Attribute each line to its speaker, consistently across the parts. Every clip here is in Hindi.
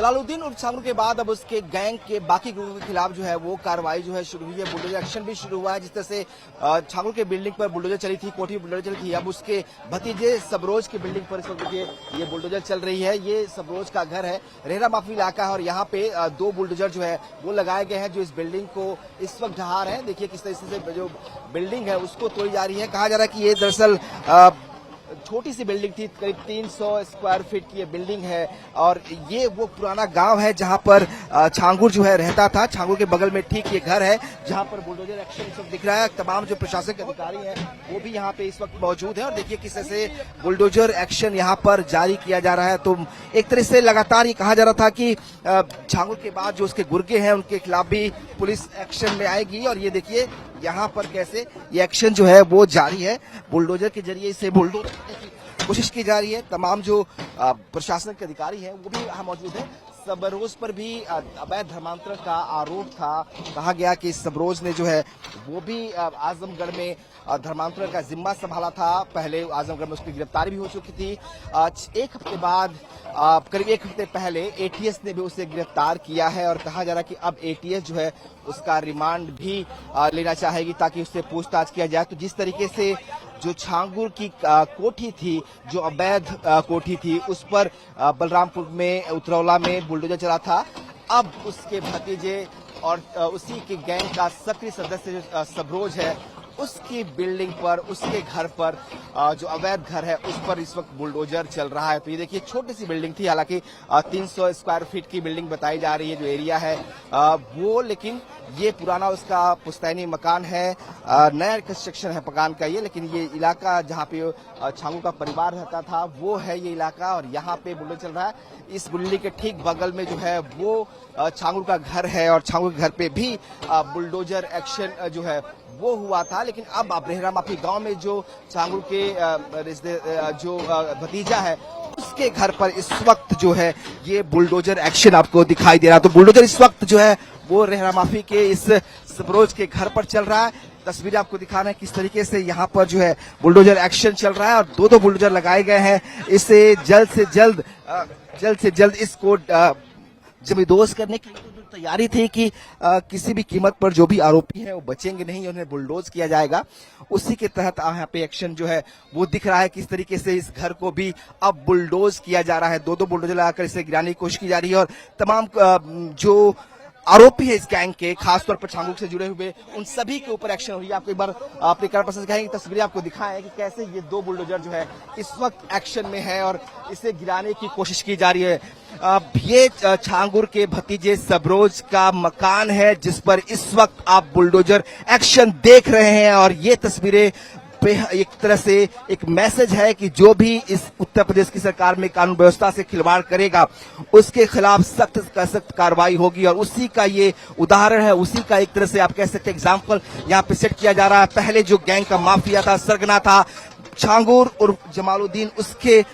Speaker 1: जलालुद्दीन उर्फ छांगुर के बाद अब उसके गैंग के बाकी लोगों के खिलाफ जो है वो कार्रवाई जो है शुरू हुई है। बुलडोजर एक्शन भी शुरू हुआ है। जिस तरह से छांगुर के बिल्डिंग पर बुलडोजर चली थी, कोठी बुलडोजर चली थी, अब उसके भतीजे सबरोज की बिल्डिंग पर इस वक्त देखिए ये बुलडोजर चल रही है। ये सबरोज का घर है, रेहरा माफी इलाका है और यहाँ पे दो बुलडोजर जो है वो लगाए गए हैं जो इस बिल्डिंग को इस वक्त ढहा रहे हैं। देखिए किस तरीके से जो बिल्डिंग है उसको तोड़ी जा रही है। कहा जा रहा है कि ये दरअसल छोटी सी बिल्डिंग थी, करीब 300 स्क्वायर फीट की ये बिल्डिंग है और ये वो पुराना गांव है जहां पर छांगुर जो है रहता था। छांगुर के बगल में ठीक ये घर है जहां पर बुलडोजर एक्शन इस वक्त दिख रहा है। तमाम जो प्रशासनिक अधिकारी हैं वो भी यहां पे इस वक्त मौजूद है और देखिए किस तरह से बुलडोजर एक्शन यहां पर जारी किया जा रहा है। तो एक तरह से लगातार ये कहा जा रहा था कि छांगुर के बाद जो उसके गुर्गे हैं उनके खिलाफ भी पुलिस एक्शन में आएगी और ये देखिए यहाँ पर कैसे ये एक्शन जो है वो जारी है। बुलडोजर के जरिए इसे बुलडोजर करने की कोशिश की जा रही है। तमाम जो प्रशासनिक अधिकारी हैं वो भी यहाँ मौजूद है। सबरोज पर भी अवैध धर्मांतरण का आरोप था। कहा गया कि सबरोज ने जो है वो भी आजमगढ़ में धर्मांतरण का जिम्मा संभाला था। पहले आजमगढ़ में उसकी गिरफ्तारी भी हो चुकी थी। एक हफ्ते बाद करीब एक हफ्ते पहले एटीएस ने भी उसे गिरफ्तार किया है और कहा जा रहा है कि अब एटीएस जो है उसका रिमांड भी लेना चाहेगी ताकि उससे पूछताछ किया जाए। तो जिस तरीके से जो छांगुर की कोठी थी, जो अवैध कोठी थी, उस पर बलरामपुर में उतरौला में बुलडोजर चला था, अब उसके भतीजे और उसी के गैंग का सक्रिय सदस्य जो सबरोज है उसकी बिल्डिंग पर, उसके घर पर जो अवैध घर है उस पर इस वक्त बुलडोजर चल रहा है। तो ये देखिए छोटी सी बिल्डिंग थी, हालांकि 300 स्क्वायर फीट की बिल्डिंग बताई जा रही है जो एरिया है वो, लेकिन ये पुराना उसका पुश्तैनी मकान है, नया कंस्ट्रक्शन है मकान का ये, लेकिन ये इलाका जहाँ पे छांगू का परिवार रहता था वो है ये इलाका और यहाँ पे बुलडोजर चल रहा है। इस बिल्डिंग के ठीक बगल में जो है वो छांगू का घर है और छांगू के घर पे भी बुलडोजर एक्शन जो है वो हुआ था। लेकिन अब रेहरा माफी गांव में जो छांगू के जो भतीजा है उसके घर पर इस वक्त जो है ये बुलडोजर एक्शन आपको दिखाई दे रहा है। तो बुलडोजर इस वक्त जो है वो रेहरा माफी के इस सबरोज के घर पर चल रहा है। तस्वीरें आपको दिखा रहे हैं किस तरीके से यहाँ पर जो है बुलडोजर एक्शन चल रहा है और दो बुलडोजर लगाए गए हैं। इसे जल्द से जल्द इसको जमींदोज करने की तैयारी थी कि किसी भी कीमत पर जो भी आरोपी हैं वो बचेंगे नहीं, उन्हें बुलडोज किया जाएगा। उसी के तहत यहाँ पे एक्शन जो है वो दिख रहा है किस तरीके से इस घर को भी अब बुलडोज किया जा रहा है। दो बुलडोजर लगाकर इसे गिराने की कोशिश की जा रही है और तमाम जो आरोपी है इस गैंग के, खासतौर पर छांगू से जुड़े हुए, उन सभी के ऊपर एक्शन हो रही है। आपको एक बार अपने कैमरा पर्सन कहेंगे तस्वीरें आपको दिखाएं कि कैसे ये दो बुलडोजर जो है इस वक्त एक्शन में है और इसे गिराने की कोशिश की जा रही है। ये छांगुर के भतीजे सबरोज का मकान है जिस पर इस वक्त आप बुलडोजर एक्शन देख रहे हैं और ये तस्वीरें एक तरह से एक मैसेज है कि जो भी इस उत्तर प्रदेश की सरकार में कानून व्यवस्था से खिलवाड़ करेगा उसके खिलाफ सख्त कार्रवाई होगी और उसी का ये उदाहरण है, उसी का एक तरह से आप कह सकते हैं एग्जाम्पल यहाँ पे सेट किया जा रहा है। पहले जो गैंग का माफिया था, सरगना था, छांगुर और जमालुद्दीन, उसके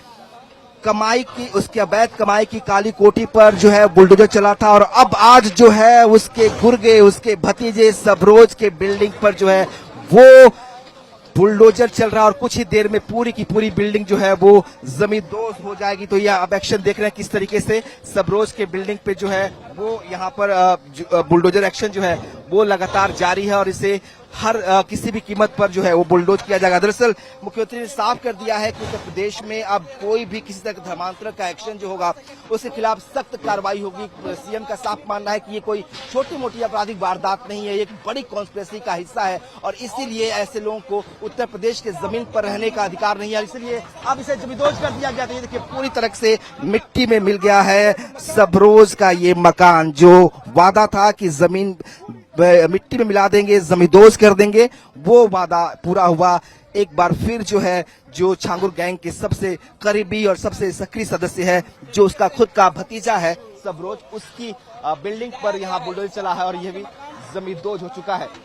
Speaker 1: उसके अवैध कमाई की काली कोठी पर जो है बुलडोजर चला था और अब आज जो है उसके गुर्गे, उसके भतीजे सबरोज के बिल्डिंग पर जो है वो बुलडोजर चल रहा है और कुछ ही देर में पूरी की पूरी बिल्डिंग जो है वो जमींदोज हो जाएगी। तो यह अब एक्शन देख रहे हैं किस तरीके से सबरोज के बिल्डिंग पे जो है वो यहाँ पर बुलडोजर एक्शन जो है वो लगातार जारी है और इसे हर किसी भी कीमत पर जो है वो बुलडोज किया जाएगा। दरअसल मुख्यमंत्री ने साफ कर दिया है कि उत्तर प्रदेश में अब कोई भी किसी तरह का धर्मांतरण का एक्शन जो होगा उसके खिलाफ सख्त कार्रवाई होगी। सीएम का साफ मानना है कि ये कोई छोटी मोटी आपराधिक वारदात नहीं है, ये एक बड़ी कॉन्स्पिरेसी का हिस्सा है और इसीलिए ऐसे लोगों को उत्तर प्रदेश के जमीन पर रहने का अधिकार नहीं है, इसलिए अब इसे जमींदोज कर दिया गया। तो ये देखिए पूरी तरह से मिट्टी में मिल गया है सबरोज का ये मकान। जो वादा था कि जमीन मिट्टी में मिला देंगे, जमींदोज कर देंगे, वो वादा पूरा हुआ। एक बार फिर जो है जो छांगुर गैंग के सबसे करीबी और सबसे सक्रिय सदस्य है, जो उसका खुद का भतीजा है सबरोज, उसकी बिल्डिंग पर यहाँ बुलडोजर चला है और यह भी जमींदोज हो चुका है।